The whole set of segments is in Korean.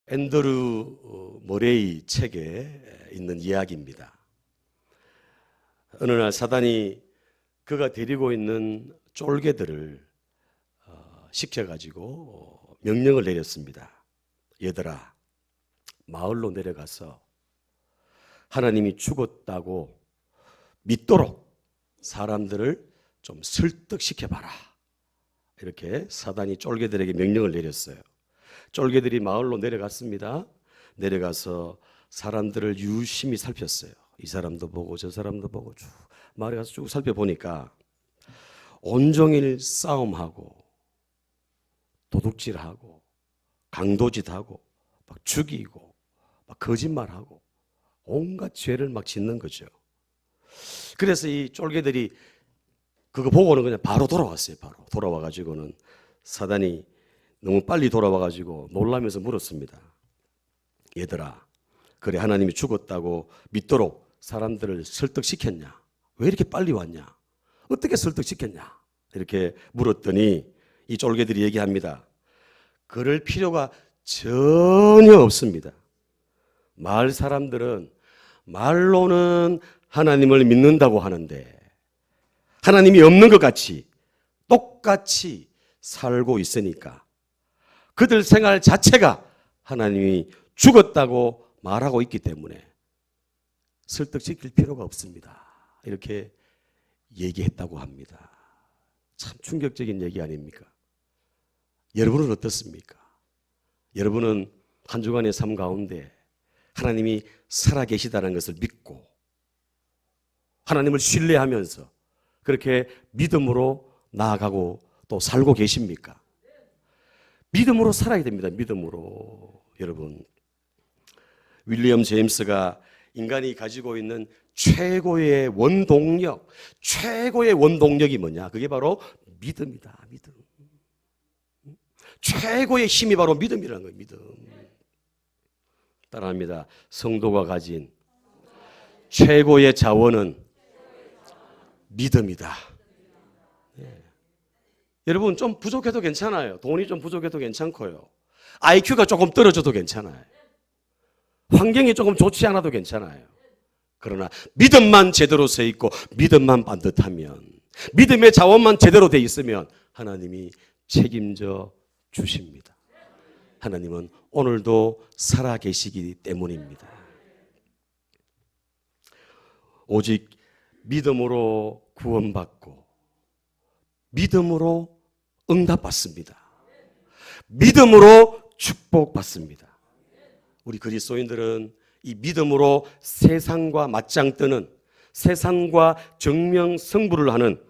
앤드루 모레이 책에 있는 이야기입니다. 어느 날 사단이 그가 데리고 있는 쫄개들을 시켜가지고 명령을 내렸습니다. 얘들아, 마을로 내려가서 하나님이 죽었다고 믿도록 사람들을 좀 설득시켜봐라. 이렇게 사단이 쫄개들에게 명령을 내렸어요. 쫄개들이 마을로 내려갔습니다. 내려가서 사람들을 유심히 살폈어요. 이 사람도 보고 저 사람도 보고 쭉 마을에 가서 쭉 살펴보니까 온종일 싸움하고 도둑질하고 강도짓하고 막 죽이고 막 거짓말하고 온갖 죄를 막 짓는 거죠. 그래서 이 쫄개들이 그거 보고는 그냥 바로 돌아왔어요. 바로 돌아와가지고는 사단이 너무 빨리 돌아와가지고 놀라면서 물었습니다. 얘들아, 그래 하나님이 죽었다고 믿도록 사람들을 설득시켰냐? 왜 이렇게 빨리 왔냐? 어떻게 설득시켰냐? 이렇게 물었더니 이 쫄개들이 얘기합니다. 그럴 필요가 전혀 없습니다. 마을 사람들은 말로는 하나님을 믿는다고 하는데 하나님이 없는 것 같이 똑같이 살고 있으니까 그들 생활 자체가 하나님이 죽었다고 말하고 있기 때문에 설득시킬 필요가 없습니다. 이렇게 얘기했다고 합니다. 참 충격적인 얘기 아닙니까? 여러분은 어떻습니까? 여러분은 한 주간의 삶 가운데 하나님이 살아계시다는 것을 믿고 하나님을 신뢰하면서 그렇게 믿음으로 나아가고 또 살고 계십니까? 믿음으로 살아야 됩니다. 믿음으로. 여러분, 윌리엄 제임스가 인간이 가지고 있는 최고의 원동력이 뭐냐? 그게 바로 믿음이다. 믿음. 최고의 힘이 바로 믿음이라는 거예요. 믿음. 따라합니다. 성도가 가진 최고의 자원은 믿음이다. 네. 여러분, 좀 부족해도 괜찮아요. 돈이 좀 부족해도 괜찮고요. IQ가 조금 떨어져도 괜찮아요. 환경이 조금 좋지 않아도 괜찮아요. 그러나 믿음만 제대로 서 있고 믿음만 반듯하면, 믿음의 자원만 제대로 돼 있으면 하나님이 책임져 주십니다. 하나님은 오늘도 살아계시기 때문입니다. 오직 믿음으로 구원받고 믿음으로 응답받습니다. 믿음으로 축복받습니다. 우리 그리스도인들은 이 믿음으로 세상과 맞짱 뜨는, 세상과 정명승부를 하는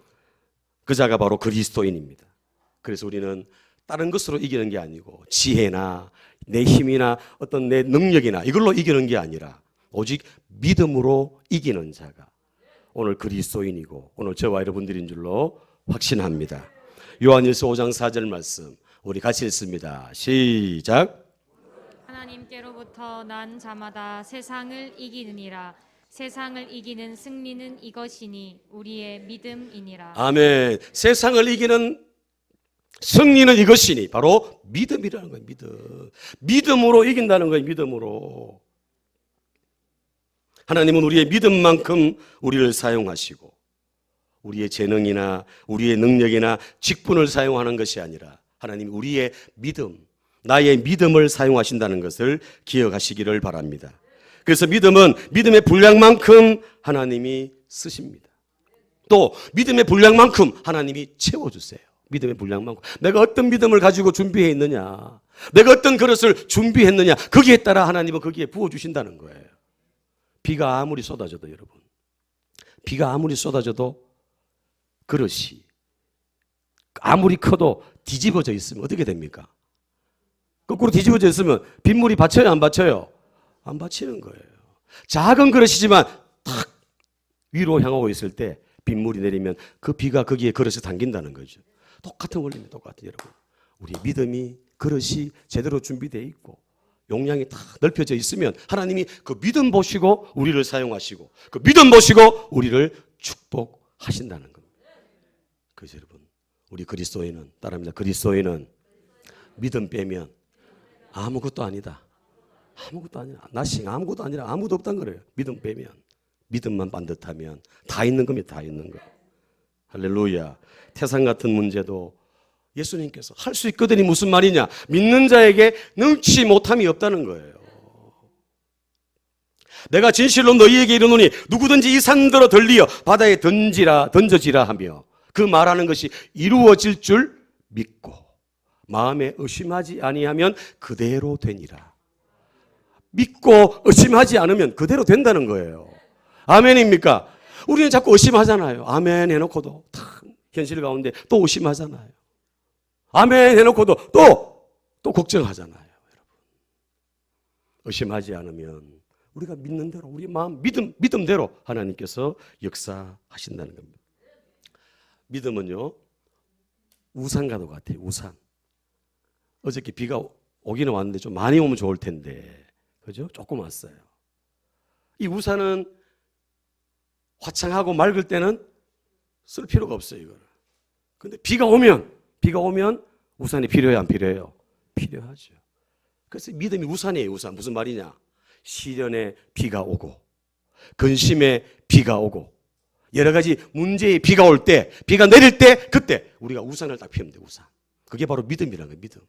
그 자가 바로 그리스도인입니다. 그래서 우리는 다른 것으로 이기는 게 아니고 지혜나 내 힘이나 어떤 내 능력이나 이걸로 이기는 게 아니라 오직 믿음으로 이기는 자가 오늘 그리스도인이고 오늘 저와 여러분들인 줄로 확신합니다. 요한일서 5장 4절 말씀 우리 같이 읽습니다. 시작. 하나님께로부터 난 자마다 세상을 이기느니라. 세상을 이기는 승리는 이것이니 우리의 믿음이니라. 아멘. 세상을 이기는 승리는 이것이니 바로 믿음이라는 거예요. 믿음으로 이긴다는 거예요. 믿음으로. 하나님은 우리의 믿음만큼 우리를 사용하시고 우리의 재능이나 우리의 능력이나 직분을 사용하는 것이 아니라 하나님이 우리의 믿음, 나의 믿음을 사용하신다는 것을 기억하시기를 바랍니다. 그래서 믿음은 믿음의 분량만큼 하나님이 쓰십니다. 또 믿음의 분량만큼 하나님이 채워주세요. 믿음의 분량만큼. 내가 어떤 믿음을 가지고 준비해 있느냐, 내가 어떤 그릇을 준비했느냐, 거기에 따라 하나님은 거기에 부어주신다는 거예요. 비가 아무리 쏟아져도 여러분, 비가 아무리 쏟아져도 그릇이 아무리 커도 뒤집어져 있으면 어떻게 됩니까? 거꾸로 뒤집어져 있으면 빗물이 받쳐요, 안 받쳐요? 안 받치는 거예요. 작은 그릇이지만 탁 위로 향하고 있을 때 빗물이 내리면 그 비가 거기에 그릇에 담긴다는 거죠. 똑같은 원리입니다. 똑같은 여러분. 우리 믿음이 그릇이 제대로 준비되어 있고 용량이 다 넓혀져 있으면 하나님이 그 믿음 보시고 우리를 사용하시고 그 믿음 보시고 우리를 축복하신다는 겁니다. 그래서 여러분, 우리 그리스도인은 따라합니다. 그리스도인은 믿음 빼면 아무것도 아니다. 아무것도 아니라, 나싱 아무것도 아니라 아무도 없단 거예요. 믿음 빼면, 믿음만 반듯하면 다 있는 겁니다. 다 있는 거. 할렐루야. 태산 같은 문제도 예수님께서 할 수 있거든이 무슨 말이냐? 믿는 자에게 능치 못함이 없다는 거예요. 내가 진실로 너희에게 이르노니 누구든지 이 산더러 들리어 바다에 던져지라 하며 그 말하는 것이 이루어질 줄 믿고 마음에 의심하지 아니하면 그대로 되니라. 믿고 의심하지 않으면 그대로 된다는 거예요. 아멘입니까? 우리는 자꾸 의심하잖아요. 아멘 해놓고도 다 현실 가운데 또 의심하잖아요. 아멘 해놓고도 또 걱정하잖아요. 여러분. 의심하지 않으면 우리가 믿는 대로 우리 마음 믿음대로 하나님께서 역사하신다는 겁니다. 믿음은요 우산과도 같아요. 우산. 어저께 비가 오기는 왔는데 좀 많이 오면 좋을 텐데 그죠? 조금 왔어요. 이 우산은 화창하고 맑을 때는 쓸 필요가 없어요. 이거를. 근데 비가 오면 우산이 필요해요? 안 필요해요? 필요하죠. 그래서 믿음이 우산이에요. 우산. 무슨 말이냐? 시련에 비가 오고 근심에 비가 오고 여러 가지 문제의 비가 올 때, 비가 내릴 때 그때 우리가 우산을 딱 펴면 돼요. 우산. 그게 바로 믿음이라는 거예요. 믿음.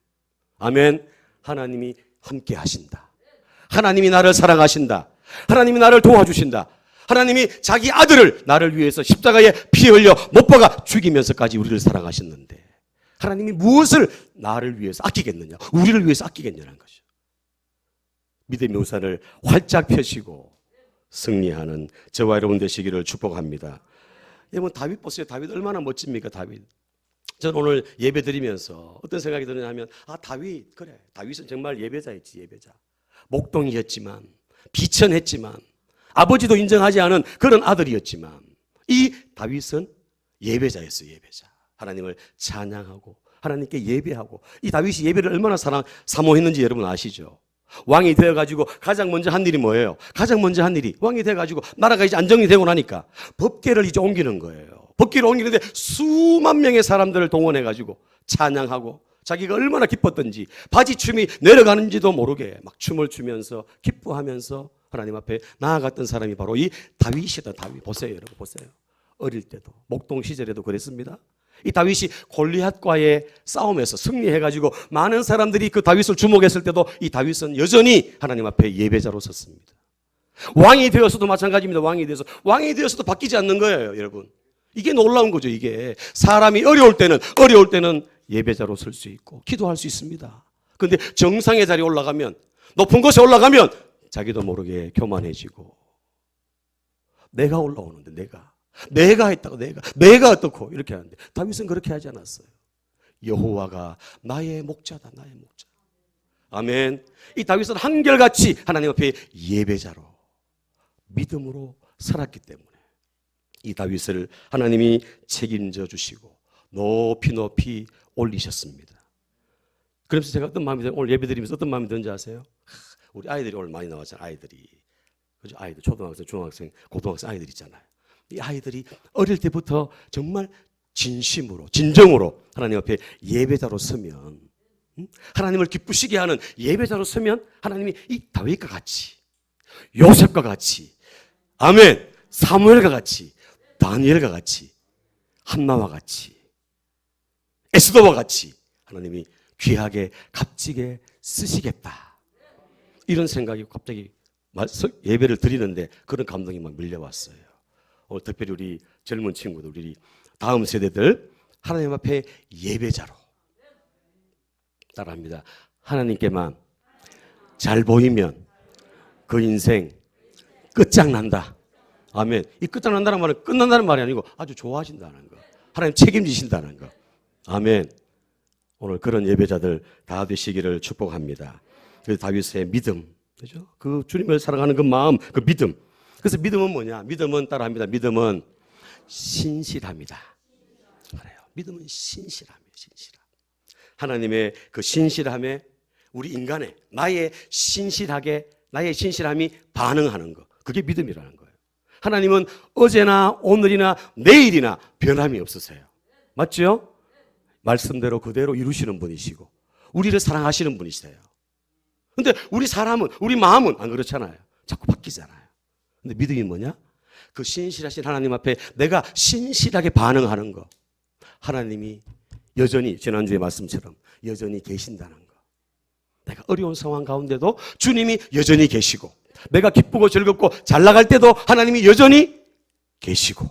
아멘. 하나님이 함께 하신다. 하나님이 나를 사랑하신다. 하나님이 나를 도와주신다. 하나님이 자기 아들을 나를 위해서 십자가에 피 흘려 못 박아 죽이면서까지 우리를 사랑하셨는데 하나님이 무엇을 나를 위해서 아끼겠느냐? 우리를 위해서 아끼겠냐는 거죠. 믿음의 우산을 활짝 펴시고 승리하는 저와 여러분 되시기를 축복합니다. 여러분 다윗 보세요. 다윗 얼마나 멋집니까? 다윗. 저는 오늘 예배 드리면서 어떤 생각이 드느냐 하면 다윗 그래. 다윗은 정말 예배자였지. 예배자. 목동이었지만 비천했지만 아버지도 인정하지 않은 그런 아들이었지만 이 다윗은 예배자였어요. 예배자. 하나님을 찬양하고 하나님께 예배하고 이 다윗이 예배를 얼마나 사모했는지 여러분 아시죠? 왕이 되어가지고 가장 먼저 한 일이 뭐예요? 가장 먼저 한 일이 왕이 되어가지고 나라가 이제 안정이 되고 나니까 법궤를 이제 옮기는 거예요. 법궤를 옮기는데 수만 명의 사람들을 동원해가지고 찬양하고 자기가 얼마나 기뻤던지 바지춤이 내려가는지도 모르게 막 춤을 추면서 기뻐하면서 하나님 앞에 나아갔던 사람이 바로 이 다윗이다. 다윗. 보세요 여러분 보세요. 어릴 때도 목동 시절에도 그랬습니다. 이 다윗이 골리앗과의 싸움에서 승리해가지고 많은 사람들이 그 다윗을 주목했을 때도 이 다윗은 여전히 하나님 앞에 예배자로 섰습니다. 왕이 되어서도 마찬가지입니다. 왕이 되어서도 바뀌지 않는 거예요. 여러분 이게 놀라운 거죠. 이게 사람이 어려울 때는 예배자로 설 수 있고 기도할 수 있습니다. 그런데 정상의 자리에 올라가면 높은 곳에 올라가면 자기도 모르게 교만해지고 내가 올라오는데 내가 했다고 내가 어떻고 이렇게 하는데 다윗은 그렇게 하지 않았어요. 여호와가 나의 목자다. 나의 목자. 아멘. 이 다윗은 한결같이 하나님 앞에 예배자로 믿음으로 살았기 때문에 이 다윗을 하나님이 책임져 주시고 높이 올리셨습니다. 그래서 제가 어떤 마음이 오늘 예배 드리면서 어떤 마음이 드는지 아세요? 우리 아이들이 오늘 많이 나왔잖아요. 아이들이. 그죠? 아이들 초등학생, 중학생, 고등학생 아이들 있잖아요. 이 아이들이 어릴 때부터 정말 진심으로 진정으로 하나님 앞에 예배자로 서면 하나님을 기쁘시게 하는 예배자로 서면 하나님이 이 다윗과 같이 요셉과 같이 아멘 사무엘과 같이 다니엘과 같이 한나와 같이 에스더와 같이 하나님이 귀하게 값지게 쓰시겠다 이런 생각이 갑자기 예배를 드리는데 그런 감동이 막 밀려왔어요. 오늘 특별히 우리 젊은 친구들, 우리 다음 세대들 하나님 앞에 예배자로 따라합니다. 하나님께만 잘 보이면 그 인생 끝장난다. 아멘. 이 끝장난다는 말은 끝난다는 말이 아니고 아주 좋아하신다는 거. 하나님 책임지신다는 거. 아멘. 오늘 그런 예배자들 다 되시기를 축복합니다. 그래서 다윗의 믿음, 그죠? 그 주님을 사랑하는 그 마음, 그 믿음. 그래서 믿음은 뭐냐? 믿음은 따라합니다. 믿음은 신실합니다. 그래요. 믿음은 신실함이에요. 신실함. 하나님의 그 신실함에 우리 인간의 나의 신실함이 반응하는 거. 그게 믿음이라는 거예요. 하나님은 어제나 오늘이나 내일이나 변함이 없으세요. 맞죠? 말씀대로 그대로 이루시는 분이시고 우리를 사랑하시는 분이세요. 근데 우리 사람은, 우리 마음은 안 그렇잖아요. 자꾸 바뀌잖아요. 근데 믿음이 뭐냐? 그 신실하신 하나님 앞에 내가 신실하게 반응하는 거. 하나님이 여전히 지난주의 말씀처럼 여전히 계신다는 거. 내가 어려운 상황 가운데도 주님이 여전히 계시고, 내가 기쁘고 즐겁고 잘 나갈 때도 하나님이 여전히 계시고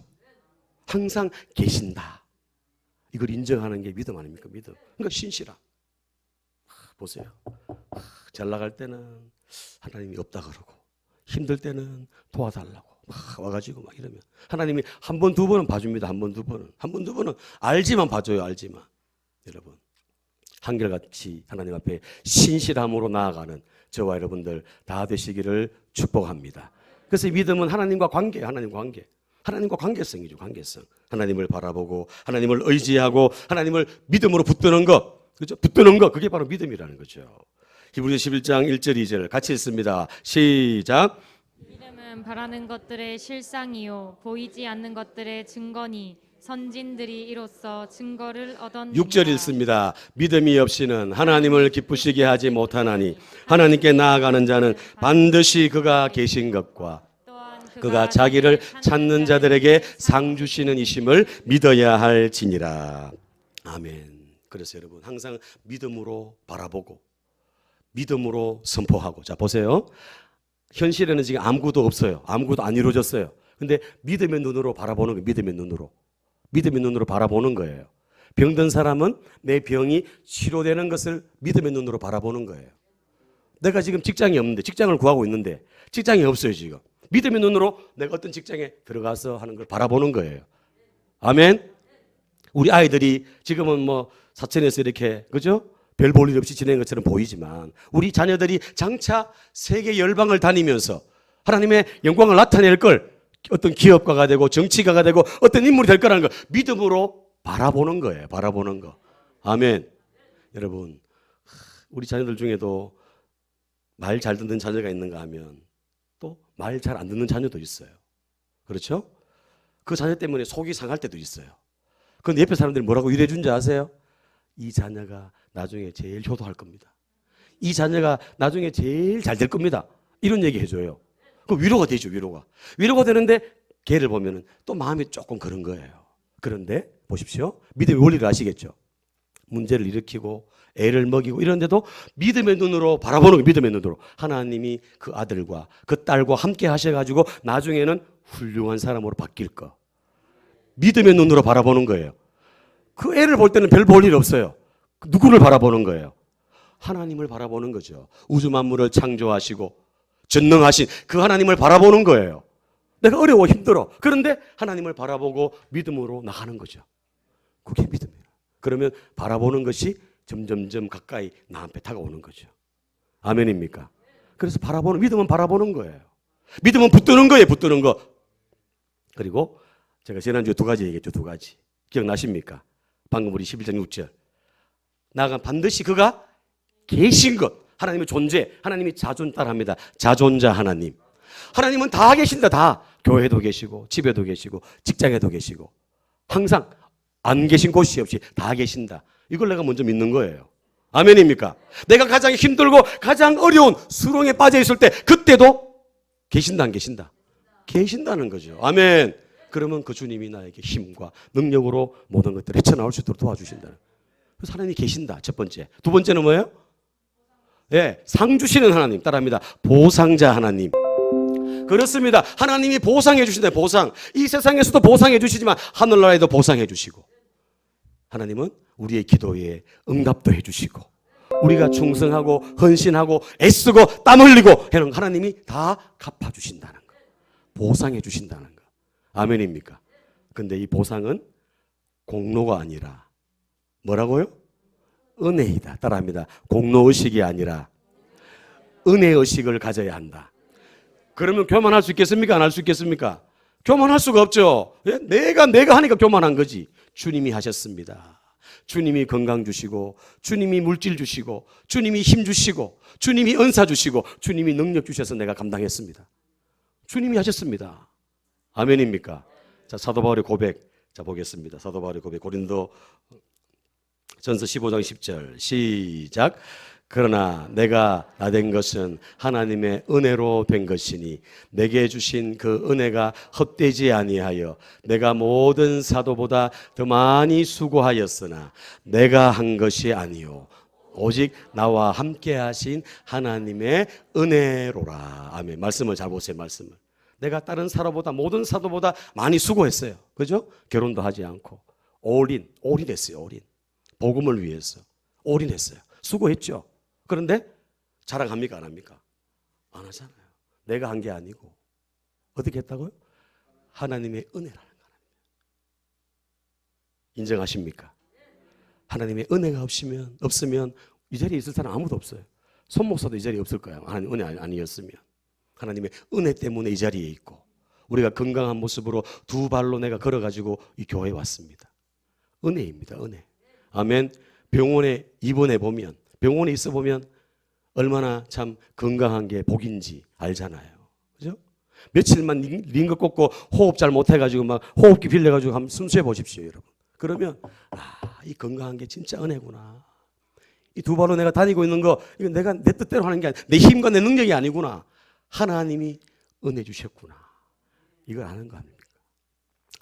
항상 계신다. 이걸 인정하는 게 믿음 아닙니까? 믿음. 그러니까 신실함. 보세요. 잘 나갈 때는 하나님이 없다 그러고, 힘들 때는 도와달라고 막 와가지고 막 이러면 하나님이 한 번, 두 번은 봐줍니다. 한 번, 두 번은. 한 번, 두 번은 알지만 봐줘요. 알지만. 여러분, 한결같이 하나님 앞에 신실함으로 나아가는 저와 여러분들 다 되시기를 축복합니다. 그래서 이 믿음은 하나님과 관계, 하나님과 관계. 하나님과 관계성이죠. 관계성. 하나님을 바라보고 하나님을 의지하고 하나님을 믿음으로 붙드는 것. 그죠? 붙드는 것. 그게 바로 믿음이라는 거죠. 히브리서 11장 1절 2절 같이 읽습니다. 시작. 믿음은 바라는 것들의 실상이요 보이지 않는 것들의 증거니 선진들이 이로써 증거를 얻었느니라. 6절 읽습니다. 믿음이 없이는 하나님을 기쁘시게 하지 못하나니 하나님께 나아가는 자는 반드시 그가 계신 것과 또한 그가 자기를 찾는 자들에게 상 주시는 이심을 믿어야 할지니라. 아멘. 그래서 여러분 항상 믿음으로 바라보고 믿음으로 선포하고. 자, 보세요. 현실에는 지금 아무것도 없어요. 아무것도 안 이루어졌어요. 근데 믿음의 눈으로 바라보는 거예요. 믿음의 눈으로. 믿음의 눈으로 바라보는 거예요. 병든 사람은 내 병이 치료되는 것을 믿음의 눈으로 바라보는 거예요. 내가 지금 직장이 없는데, 직장을 구하고 있는데 직장이 없어요 지금. 믿음의 눈으로 내가 어떤 직장에 들어가서 하는 걸 바라보는 거예요. 아멘. 우리 아이들이 지금은 뭐 사천에서 이렇게, 그죠? 별 볼 일 없이 지내는 것처럼 보이지만 우리 자녀들이 장차 세계 열방을 다니면서 하나님의 영광을 나타낼 걸, 어떤 기업가가 되고 정치가가 되고 어떤 인물이 될 거라는 걸 믿음으로 바라보는 거예요. 바라보는 거. 아멘. 여러분, 우리 자녀들 중에도 말 잘 듣는 자녀가 있는가 하면 또 말 잘 안 듣는 자녀도 있어요. 그렇죠? 그 자녀 때문에 속이 상할 때도 있어요. 그런데 옆에 사람들이 뭐라고 위로해 준지 아세요? 이 자녀가 나중에 제일 효도할 겁니다. 이 자녀가 나중에 제일 잘 될 겁니다. 이런 얘기 해줘요. 그 위로가 되죠. 위로가 되는데 걔를 보면은 또 마음이 조금 그런 거예요. 그런데 보십시오. 믿음의 원리를 아시겠죠? 문제를 일으키고 애를 먹이고 이런데도 믿음의 눈으로 바라보는 거예요. 믿음의 눈으로. 하나님이 그 아들과 그 딸과 함께 하셔가지고 나중에는 훌륭한 사람으로 바뀔 거. 믿음의 눈으로 바라보는 거예요. 그 애를 볼 때는 별 볼 일 없어요. 누구를 바라보는 거예요? 하나님을 바라보는 거죠. 우주 만물을 창조하시고 전능하신 그 하나님을 바라보는 거예요. 내가 어려워 힘들어. 그런데 하나님을 바라보고 믿음으로 나가는 거죠. 그게 믿음이에요. 그러면 바라보는 것이 점점점 가까이 나한테 다가오는 거죠. 아멘입니까? 그래서 믿음은 바라보는 거예요. 믿음은 붙드는 거예요. 붙드는 거. 그리고 제가 지난주에 두 가지 얘기했죠. 두 가지. 기억나십니까? 방금 우리 11장 6절. 나아가 반드시 그가 계신 것. 하나님의 존재. 하나님이 자존 따라합니다. 자존자 하나님. 하나님은 다 계신다. 다. 교회도 계시고 집에도 계시고 직장에도 계시고 항상 안 계신 곳이 없이 다 계신다. 이걸 내가 먼저 믿는 거예요. 아멘입니까? 내가 가장 힘들고 가장 어려운 수렁에 빠져 있을 때 그때도 계신다 안 계신다? 계신다는 거죠. 아멘. 그러면 그 주님이 나에게 힘과 능력으로 모든 것들을 헤쳐나올 수 있도록 도와주신다는. 그래서 하나님이 계신다. 첫 번째. 두 번째는 뭐예요? 예, 상 주시는 하나님. 따라합니다. 보상자 하나님. 그렇습니다. 하나님이 보상해 주신다. 보상. 이 세상에서도 보상해 주시지만 하늘나라에도 보상해 주시고, 하나님은 우리의 기도에 응답도 해 주시고, 우리가 충성하고 헌신하고 애쓰고 땀 흘리고 해는 하나님이 다 갚아 주신다는 거. 보상해 주신다는 거. 아멘입니까? 근데 이 보상은 공로가 아니라 뭐라고요? 은혜이다. 따라합니다. 공로의식이 아니라 은혜의식을 가져야 한다. 그러면 교만할 수 있겠습니까? 안 할 수 있겠습니까? 교만할 수가 없죠. 예? 내가 하니까 교만한 거지. 주님이 하셨습니다. 주님이 건강 주시고, 주님이 물질 주시고, 주님이 힘 주시고, 주님이 은사 주시고, 주님이 능력 주셔서 내가 감당했습니다. 주님이 하셨습니다. 아멘입니까? 자, 사도 바울의 고백. 자, 보겠습니다. 사도 바울의 고백. 고린도 전서 15장 10절. 시작. 그러나 내가 나 된 것은 하나님의 은혜로 된 것이니 내게 주신 그 은혜가 헛되지 아니하여 내가 모든 사도보다 더 많이 수고하였으나 내가 한 것이 아니요 오직 나와 함께 하신 하나님의 은혜로라. 아멘. 말씀을 잘 보세요. 말씀을. 내가 다른 사도보다 모든 사도보다 많이 수고했어요. 그죠? 결혼도 하지 않고 올인했어요. 올인. 복음을 위해서 올인했어요. 수고했죠. 그런데 자랑합니까? 안 합니까? 안 하잖아요. 내가 한 게 아니고 어떻게 했다고요? 하나님의 은혜라는 거예요. 인정하십니까? 하나님의 은혜가 없으면 이 자리에 있을 사람 아무도 없어요. 손 목사도 이 자리에 없을 거예요. 하나님 은혜 아니었으면. 하나님의 은혜 때문에 이 자리에 있고 우리가 건강한 모습으로 두 발로 내가 걸어가지고 이 교회에 왔습니다. 은혜입니다. 은혜. 아멘. 병원에 입원해 보면 병원에 있어 보면 얼마나 참 건강한 게 복인지 알잖아요. 그죠? 며칠만 링거 꽂고 호흡 잘 못해가지고 막 호흡기 빌려가지고 한번 숨 쉬어 보십시오, 여러분. 그러면 이 건강한 게 진짜 은혜구나. 이 두 발로 내가 다니고 있는 거 이건 내가 내 뜻대로 하는 게 아니라 내 힘과 내 능력이 아니구나. 하나님이 은혜 주셨구나. 이걸 아는 거 아닙니까?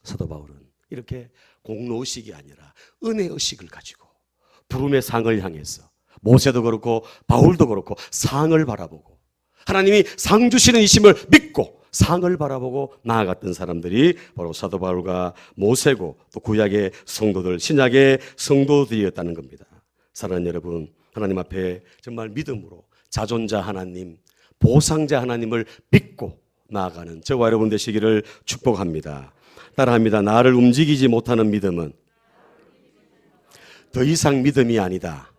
사도 바울은 이렇게 공로의식이 아니라 은혜의식을 가지고 부름의 상을 향해서 모세도 그렇고 바울도 그렇고 상을 바라보고 하나님이 상 주시는 이심을 믿고 상을 바라보고 나아갔던 사람들이 바로 사도 바울과 모세고 또 구약의 성도들, 신약의 성도들이었다는 겁니다. 사랑하는 여러분, 하나님 앞에 정말 믿음으로 자존자 하나님, 보상자 하나님을 믿고 나아가는 저와 여러분 되시기를 축복합니다. 따라합니다. 나를 움직이지 못하는 믿음은 더 이상 믿음이 아니다.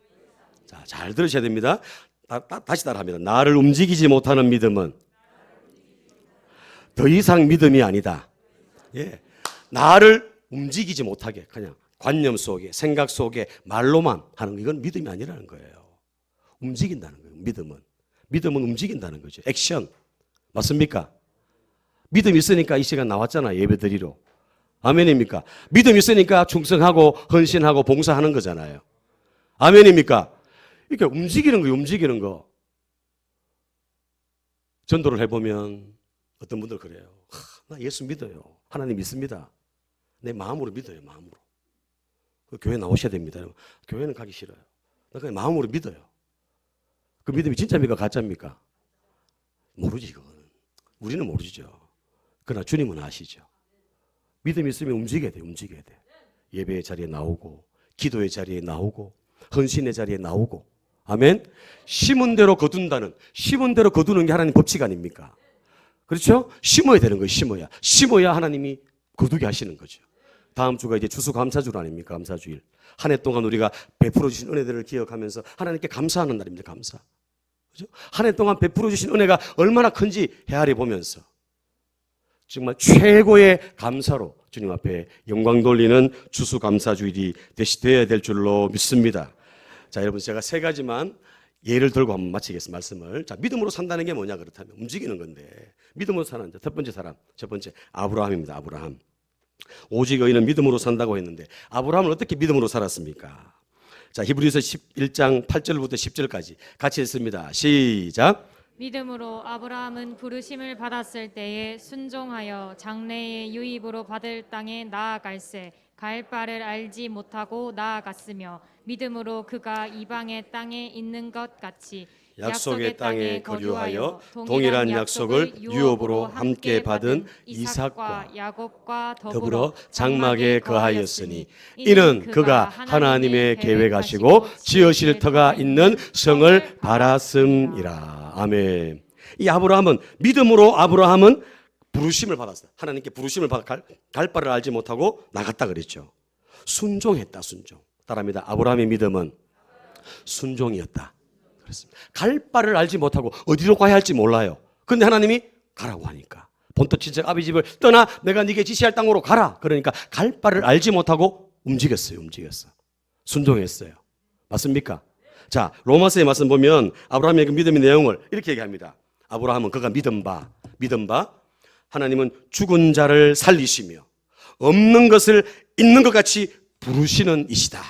자, 잘 들으셔야 됩니다. 다시 따라합니다. 나를 움직이지 못하는 믿음은 더 이상 믿음이 아니다. 예, 나를 움직이지 못하게 그냥 관념 속에 생각 속에 말로만 하는 거 이건 믿음이 아니라는 거예요. 움직인다는 거예요. 믿음은 움직인다는 거죠. 액션. 맞습니까? 믿음 있으니까 이 시간 나왔잖아요. 예배 드리러. 아멘입니까? 믿음 있으니까 충성하고 헌신하고 봉사하는 거잖아요. 아멘입니까? 이렇게 움직이는 거예요. 움직이는 거. 전도를 해보면 어떤 분들 그래요. 나 예수 믿어요. 하나님 믿습니다. 내 마음으로 믿어요. 마음으로. 교회 나오셔야 됩니다. 교회는 가기 싫어요. 나 그냥 마음으로 믿어요. 그 믿음이 진짜입니까? 가짜입니까? 모르지 그거는. 우리는 모르죠. 그러나 주님은 아시죠. 믿음이 있으면 움직여야 돼. 움직여야 돼. 예배의 자리에 나오고 기도의 자리에 나오고 헌신의 자리에 나오고 아멘. 심은 대로 거둔다는 심은 대로 거두는 게 하나님 법칙 아닙니까? 그렇죠? 심어야 되는 거예요. 심어야 하나님이 거두게 하시는 거죠. 다음 주가 이제 추수감사주일 아닙니까? 감사주일. 한 해 동안 우리가 베풀어 주신 은혜들을 기억하면서 하나님께 감사하는 날입니다. 감사. 그죠? 한 해 동안 베풀어 주신 은혜가 얼마나 큰지 헤아려 보면서 정말 최고의 감사로 주님 앞에 영광 돌리는 추수감사주일이 되어야 될 줄로 믿습니다. 자, 여러분 제가 세 가지만 예를 들고 한번 마치겠습니다. 말씀을. 자, 믿음으로 산다는 게 뭐냐 그렇다면 움직이는 건데 믿음으로 사는 자, 첫 번째 사람, 첫 번째 아브라함입니다. 아브라함. 오직 의인은 믿음으로 산다고 했는데 아브라함은 어떻게 믿음으로 살았습니까? 자, 히브리서 11장 8절부터 10절까지 같이 읽습니다. 시작. 믿음으로 아브라함은 부르심을 받았을 때에 순종하여 장래의 유입으로 받을 땅에 나아갈새 갈 바를 알지 못하고 나아갔으며 믿음으로 그가 이방의 땅에 있는 것 같이 약속의 땅에 거주하여 동일한 약속을 유업으로 함께 받은 이삭과 야곱과 더불어 장막에 거하였으니 이는 그가 하나님의 계획하시고 지으실 터가 있는 성을 바랐음이라. 아멘. 이 아브라함은 믿음으로 아브라함은 부르심을 받았어요. 하나님께 부르심을 받아 갈 바를 알지 못하고 나갔다 그랬죠. 순종했다. 순종. 따라합니다. 아브라함의 믿음은 순종이었다. 그렇습니다. 갈 바를 알지 못하고 어디로 가야 할지 몰라요. 근데 하나님이 가라고 하니까 본토 친척 아비 집을 떠나 내가 네게 지시할 땅으로 가라. 그러니까 갈 바를 알지 못하고 움직였어요. 순종했어요. 맞습니까? 자, 로마서의 말씀 보면 아브라함의 그 믿음의 내용을 이렇게 얘기합니다. 아브라함은 그가 믿음 바 하나님은 죽은 자를 살리시며 없는 것을 있는 것 같이 부르시는 이시다.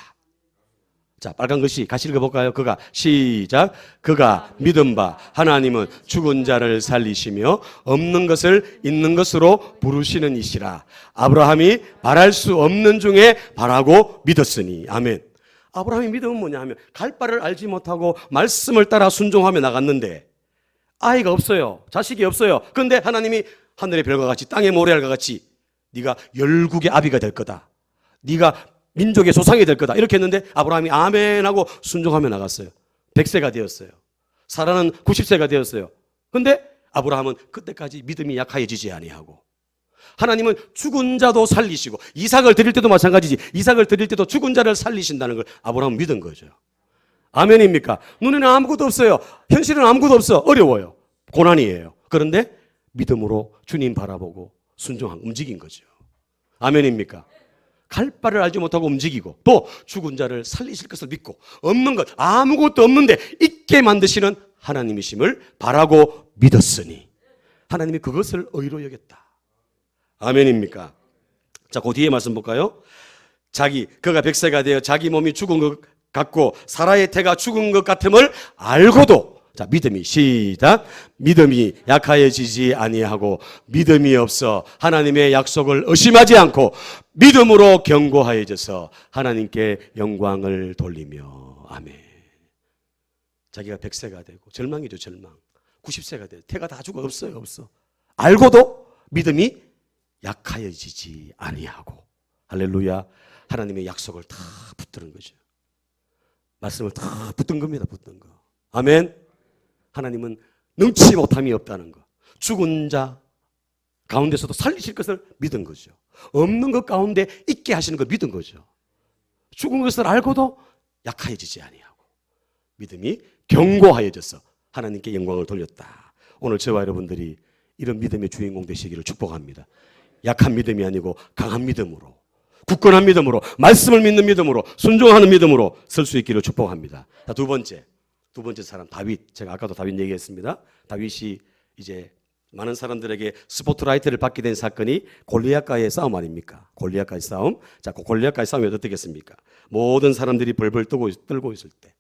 자, 빨간 글씨 같이 읽어볼까요? 그가 시작. 그가 믿은 바 하나님은 죽은 자를 살리시며 없는 것을 있는 것으로 부르시는 이시라. 아브라함이 바랄 수 없는 중에 바라고 믿었으니. 아멘. 아브라함이 믿음은 뭐냐 하면 갈 바를 알지 못하고 말씀을 따라 순종하며 나갔는데 아이가 없어요. 자식이 없어요. 그런데 하나님이 하늘의 별과 같이 땅의 모래알과 같이 네가 열국의 아비가 될 거다. 네가 민족의 조상이 될 거다. 이렇게 했는데 아브라함이 아멘 하고 순종하며 나갔어요. 100세가 되었어요. 사라는 90세가 되었어요. 그런데 아브라함은 그때까지 믿음이 약하여지지 아니하고 하나님은 죽은 자도 살리시고 이삭을 드릴 때도 마찬가지지. 이삭을 드릴 때도 죽은 자를 살리신다는 걸 아브라함은 믿은 거죠. 아멘입니까? 눈에는 아무것도 없어요. 현실은 아무것도 없어. 어려워요. 고난이에요. 그런데 믿음으로 주님 바라보고 순종한 움직인 거죠. 아멘입니까? 갈 바를 알지 못하고 움직이고 또 죽은 자를 살리실 것을 믿고 없는 것 아무것도 없는데 있게 만드시는 하나님이심을 바라고 믿었으니 하나님이 그것을 의로 여겼다. 아멘입니까? 자, 그 뒤에 말씀 볼까요? 그가 100세가 되어 자기 몸이 죽은 것 같고 사라의 태가 죽은 것 같음을 알고도 자, 믿음이 시작. 믿음이 약하여지지 아니하고 믿음이 없어 하나님의 약속을 의심하지 않고 믿음으로 견고하여져서 하나님께 영광을 돌리며. 아멘. 자기가 100세가 되고 절망이죠, 절망. 90세가 되고 태가 다 죽어 없어요, 없어. 알고도 믿음이 약하여지지 아니하고. 할렐루야. 하나님의 약속을 다 붙드는 거죠. 말씀을 다 붙든 겁니다, 붙든 거. 아멘. 하나님은 능치 못함이 없다는 거. 죽은 자 가운데서도 살리실 것을 믿은 거죠. 없는 것 가운데 있게 하시는 걸 믿은 거죠. 죽은 것을 알고도 약해지지 아니하고 믿음이 견고하여져서 하나님께 영광을 돌렸다. 오늘 저와 여러분들이 이런 믿음의 주인공 되시기를 축복합니다. 약한 믿음이 아니고 강한 믿음으로, 굳건한 믿음으로, 말씀을 믿는 믿음으로, 순종하는 믿음으로 설 수 있기를 축복합니다. 자, 두 번째 사람 다윗. 제가 아까도 다윗 얘기했습니다. 다윗이 이제 많은 사람들에게 스포트라이트를 받게 된 사건이 골리앗과의 싸움 아닙니까? 골리앗과의 싸움. 자, 그 골리앗과의 싸움이 어떻겠습니까? 모든 사람들이 벌벌 떨고 있을 때,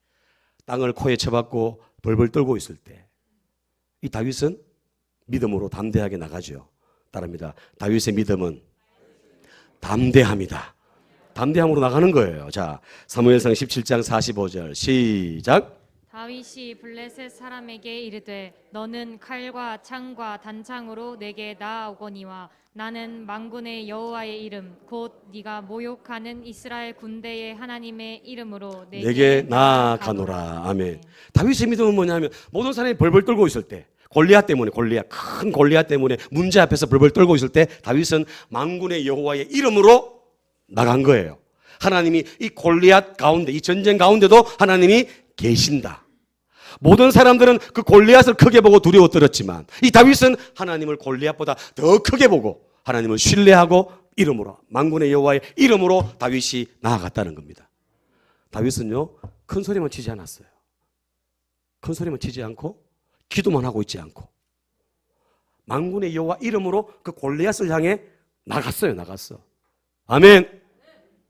땅을 코에 쳐박고 벌벌 떨고 있을 때, 이 다윗은 믿음으로 담대하게 나가죠. 따릅니다. 다윗의 믿음은 담대함이다. 담대함으로 나가는 거예요. 자, 사무엘상 17장 45절 시작. 다윗이 블레셋 사람에게 이르되 너는 칼과 창과 단창으로 내게 나아오거니와 나는 만군의 여호와의 이름 곧 네가 모욕하는 이스라엘 군대의 하나님의 이름으로 내게 나아가노라. 아멘. 다윗의 믿음은 뭐냐면 모든 사람이 벌벌 떨고 있을 때, 큰 골리앗 때문에 문제 앞에서 벌벌 떨고 있을 때 다윗은 만군의 여호와의 이름으로 나간 거예요. 하나님이 이 골리앗 가운데, 이 전쟁 가운데도 하나님이 계신다. 모든 사람들은 그 골리앗을 크게 보고 두려워 떨었지만 이 다윗은 하나님을 골리앗보다 더 크게 보고 하나님을 신뢰하고 이름으로, 만군의 여호와의 이름으로 다윗이 나아갔다는 겁니다. 다윗은요, 큰 소리만 치지 않았어요. 큰 소리만 치지 않고 기도만 하고 있지 않고 만군의 여호와 이름으로 그 골리앗을 향해 나갔어요. 아멘.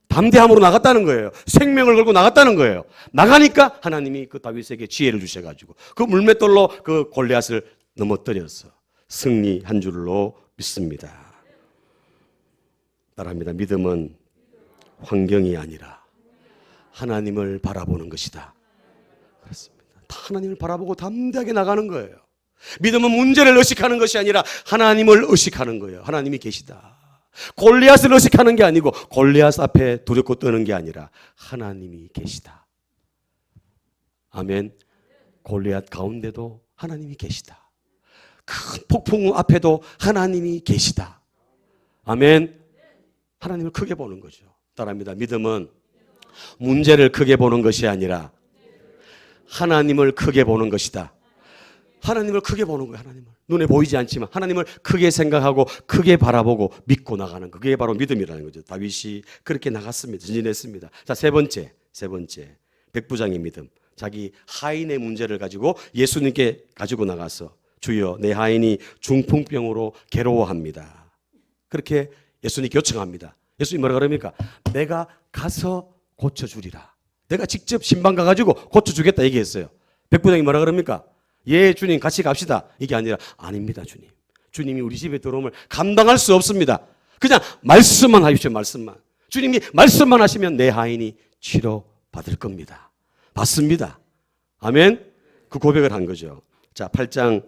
담대함으로 나갔다는 거예요. 생명을 걸고 나갔다는 거예요. 나가니까 하나님이 그 다윗에게 지혜를 주셔가지고 그 물맷돌로 그 골리앗을 넘어뜨려서 승리한 줄로 믿습니다. 따라합니다. 믿음은 환경이 아니라 하나님을 바라보는 것이다. 그렇습니다. 하나님을 바라보고 담대하게 나가는 거예요. 믿음은 문제를 의식하는 것이 아니라 하나님을 의식하는 거예요. 하나님이 계시다. 골리앗을 의식하는 게 아니고 골리앗 앞에 두렵고 떠는 게 아니라 하나님이 계시다. 아멘. 골리앗 가운데도 하나님이 계시다. 큰 폭풍 앞에도 하나님이 계시다. 아멘. 하나님을 크게 보는 거죠. 따라합니다. 믿음은 문제를 크게 보는 것이 아니라 하나님을 크게 보는 것이다. 하나님을 크게 보는 거예요. 하나님을. 눈에 보이지 않지만 하나님을 크게 생각하고 크게 바라보고 믿고 나가는 거. 그게 바로 믿음이라는 거죠. 다윗이 그렇게 나갔습니다. 전진했습니다. 자, 세 번째. 백부장의 믿음. 자기 하인의 문제를 가지고 예수님께 가지고 나가서 주여 내 하인이 중풍병으로 괴로워합니다. 그렇게 예수님께 요청합니다. 예수님 뭐라 그럽니까? 내가 가서 고쳐주리라. 내가 직접 신방 가가지고 고쳐주겠다 얘기했어요. 백부장이 뭐라 그럽니까? 예, 주님 같이 갑시다. 이게 아니라 아닙니다, 주님. 주님이 우리 집에 들어오면 감당할 수 없습니다. 그냥 말씀만 하십시오, 말씀만. 주님이 말씀만 하시면 내 하인이 치료받을 겁니다. 받습니다. 아멘? 그 고백을 한 거죠. 자, 8장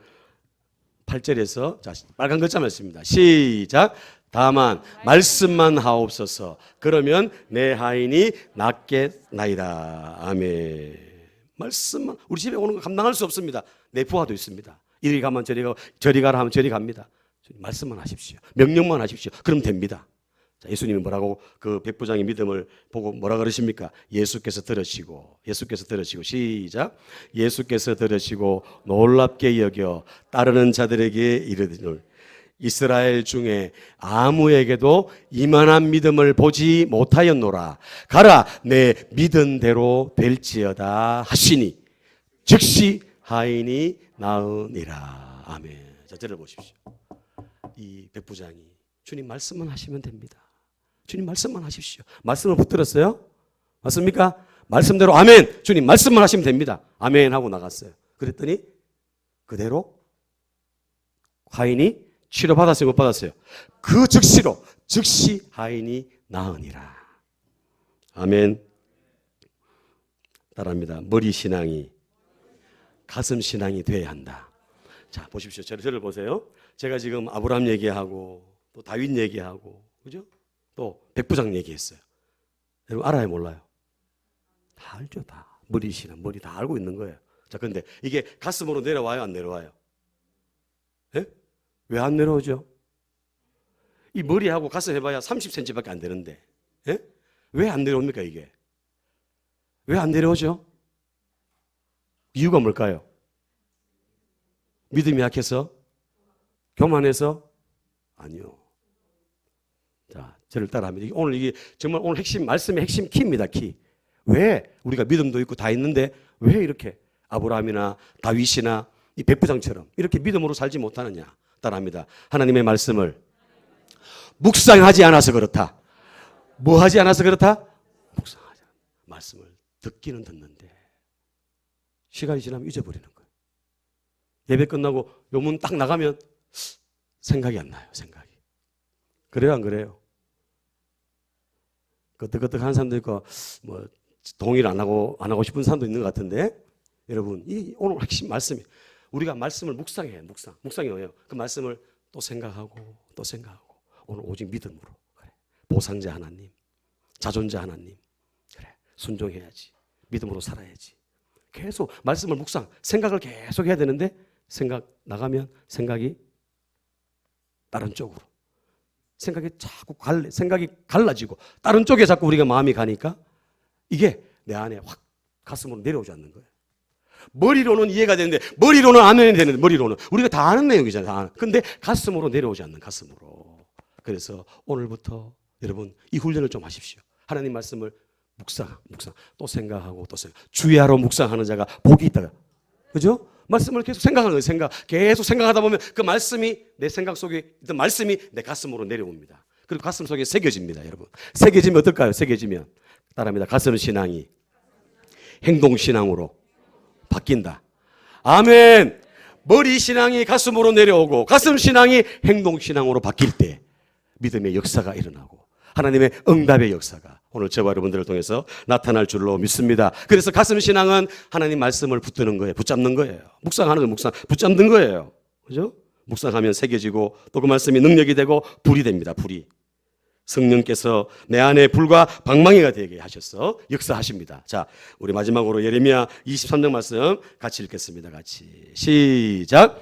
8절에서 자, 빨간 글자 말씀입니다. 시작. 다만 말씀만 하옵소서. 그러면 내 하인이 낫겠나이다. 아멘. 말씀만. 우리 집에 오는 거 감당할 수 없습니다. 내 부하도 있습니다. 이리 가면 저리 가고 저리 가라 하면 저리 갑니다. 말씀만 하십시오. 명령만 하십시오. 그럼 됩니다. 자, 예수님이 뭐라고 그 백부장의 믿음을 보고 뭐라 그러십니까? 예수께서 들으시고 시작. 예수께서 들으시고 놀랍게 여겨 따르는 자들에게 이르기를 이스라엘 중에 아무에게도 이만한 믿음을 보지 못하였노라. 가라 내 믿은 대로 될지어다 하시니 즉시 하인이 나으니라. 아멘. 자, 저를 보십시오. 이 백부장이 주님 말씀만 하시면 됩니다. 주님 말씀만 하십시오. 말씀을 붙들었어요? 맞습니까? 말씀대로 아멘. 주님 말씀만 하시면 됩니다. 아멘 하고 나갔어요. 그랬더니 그대로 하인이 치료받았어요? 못 받았어요? 그 즉시로 즉시 하인이 나으니라. 아멘. 따라합니다. 머리 신앙이 가슴 신앙이 돼야 한다. 자, 보십시오. 저를 보세요. 제가 지금 아브라함 얘기하고 또 다윗 얘기하고 그죠? 또 백부장 얘기했어요. 여러분 알아요, 몰라요? 다 알죠, 다. 머리 신앙, 머리 다 알고 있는 거예요. 자, 그런데 이게 가슴으로 내려와요, 안 내려와요? 예? 왜 안 내려오죠? 이 머리하고 가슴 해봐야 30cm밖에 안 되는데, 예? 왜 안 내려옵니까, 이게? 왜 안 내려오죠? 이유가 뭘까요? 믿음이 약해서? 교만해서? 아니요. 자, 저를 따라합니다. 오늘 이게 정말 오늘 핵심, 말씀의 핵심 키입니다, 키. 왜 우리가 믿음도 있고 다 있는데 왜 이렇게 아브라함이나 다윗이나 이 백부장처럼 이렇게 믿음으로 살지 못하느냐? 따라합니다. 하나님의 말씀을 묵상하지 않아서 그렇다. 뭐 하지 않아서 그렇다? 묵상하지 않아. 말씀을 듣기는 듣는데 시간이 지나면 잊어버리는 거예요. 예배 끝나고 요 문 딱 나가면 생각이 안 나요. 생각이. 그래요, 안 그래요? 끄떡끄떡 하는 사람도 있고 뭐 동의를 안 하고 싶은 사람도 있는 것 같은데 여러분 이 오늘 핵심 말씀이 우리가 말씀을 묵상해요. 묵상이 뭐예요? 그 말씀을 또 생각하고 또 생각하고 오늘 오직 믿음으로 그래. 보상자 하나님, 자존자 하나님 그래 순종해야지. 믿음으로 살아야지. 계속 말씀을 생각을 계속 해야 되는데 생각 나가면 생각이 다른 쪽으로 생각이 갈라지고 다른 쪽에 자꾸 우리가 마음이 가니까 이게 내 안에 확 가슴으로 내려오지 않는 거예요. 머리로는 이해가 되는데 머리로는 아멘이 되는데 머리로는 우리가 다 아는 내용이잖아요. 다 아는. 근데 가슴으로 내려오지 않는 가슴으로. 그래서 오늘부터 여러분 이 훈련을 좀 하십시오. 하나님 말씀을 묵상 또 생각하고 또 생각. 주야로 묵상하는 자가 복이 있다. 그죠? 말씀을 계속 생각하는 거예요. 계속 생각하다 보면 그 말씀이 내 생각 속에 있던 말씀이 내 가슴으로 내려옵니다. 그리고 가슴 속에 새겨집니다, 여러분. 새겨지면 어떨까요? 새겨지면 따라합니다. 가슴 신앙이 행동 신앙으로 바뀐다. 아멘. 머리 신앙이 가슴으로 내려오고 가슴 신앙이 행동 신앙으로 바뀔 때 믿음의 역사가 일어나고 하나님의 응답의 역사가 오늘 저와 여러분들을 통해서 나타날 줄로 믿습니다. 그래서 가슴 신앙은 하나님 말씀을 붙드는 거예요. 붙잡는 거예요. 묵상하는 거 붙잡는 거예요. 그죠? 묵상하면 새겨지고 또 그 말씀이 능력이 되고 불이 됩니다. 불이. 성령께서 내 안에 불과 방망이가 되게 하셔서 역사하십니다. 자, 우리 마지막으로 예레미야 23장 말씀 같이 읽겠습니다. 같이. 시작.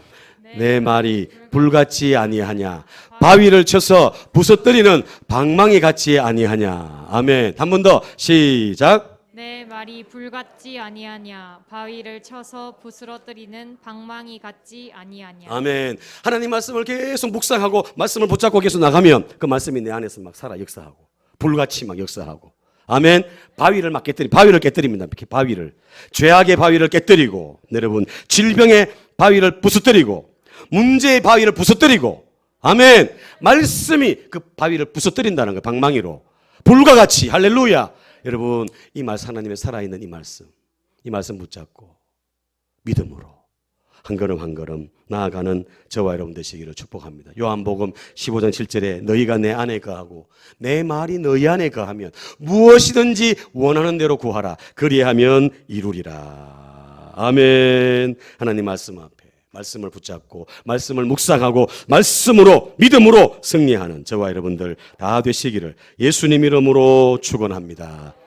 내 말이 불같이 아니하냐 바위를 쳐서 부서뜨리는 방망이 같이 아니하냐. 아멘. 한 번 더 시작. 내 말이 불같지 아니하냐 바위를 쳐서 부스러뜨리는 방망이 같지 아니하냐. 아멘. 하나님 말씀을 계속 묵상하고 말씀을 붙잡고 계속 나가면 그 말씀이 내 안에서 막 살아 역사하고 불같이 막 역사하고. 아멘. 바위를 막 바위를 깨뜨립니다. 이렇게 바위를 죄악의 바위를 깨뜨리고 여러분 질병의 바위를 부서뜨리고 문제의 바위를 부서뜨리고. 아멘. 말씀이 그 바위를 부서뜨린다는 거예요. 방망이로 불과 같이 할렐루야 여러분, 이 말씀, 하나님의 살아있는 이 말씀 붙잡고 믿음으로 한 걸음 한 걸음 나아가는 저와 여러분 되시기를 축복합니다. 요한복음 15장 7절에 너희가 내 안에 거하고 내 말이 너희 안에 거하면 무엇이든지 원하는 대로 구하라. 그리하면 이루리라. 아멘. 하나님 말씀 앞에 말씀을 붙잡고 말씀을 묵상하고 말씀으로 믿음으로 승리하는 저와 여러분들 다 되시기를 예수님 이름으로 축원합니다.